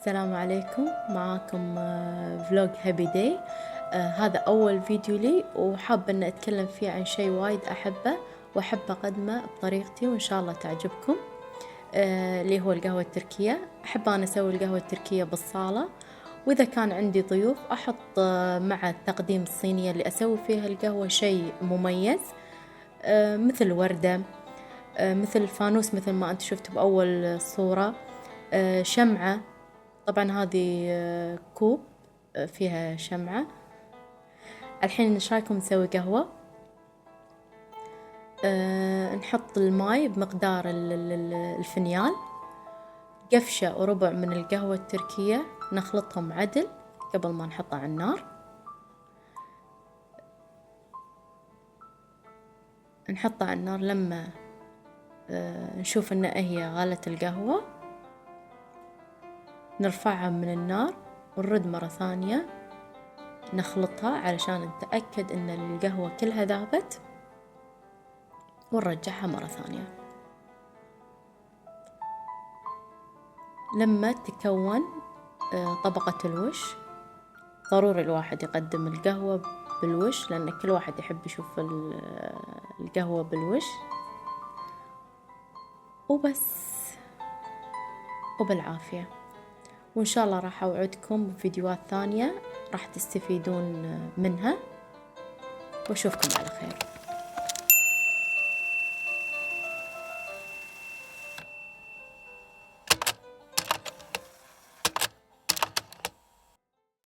السلام عليكم. معاكم فلوج هابي داي. هذا أول فيديو لي وحابة أن أتكلم فيه عن شيء وايد أحبه وأحب أقدمه بطريقتي وإن شاء الله تعجبكم. اللي هو القهوة التركية. أحب أنا أسوي القهوة التركية بالصالة، وإذا كان عندي ضيوف أحط مع التقديم الصينية اللي أسوي فيها القهوة شيء مميز، مثل وردة، مثل الفانوس مثل ما أنت شفتوا بأول صورة، شمعة. طبعا هذه كوب فيها شمعة. الحين إيش رايكم نسوي قهوة؟ نحط الماي بمقدار الفنيال، قفشة وربع من القهوة التركية، نخلطهم عدل قبل ما نحطها على النار. نحطها على النار لما نشوف إن هي غلت القهوة، نرفعها من النار ونرد مرة ثانية نخلطها علشان نتأكد إن القهوة كلها ذابت، ونرجعها مرة ثانية. لما تكون طبقة الوش، ضروري الواحد يقدم القهوة بالوش، لأن كل واحد يحب يشوف القهوة بالوش. وبس، وبالعافية. وإن شاء الله راح أوعدكم بفيديوهات ثانية راح تستفيدون منها، وأشوفكم على خير.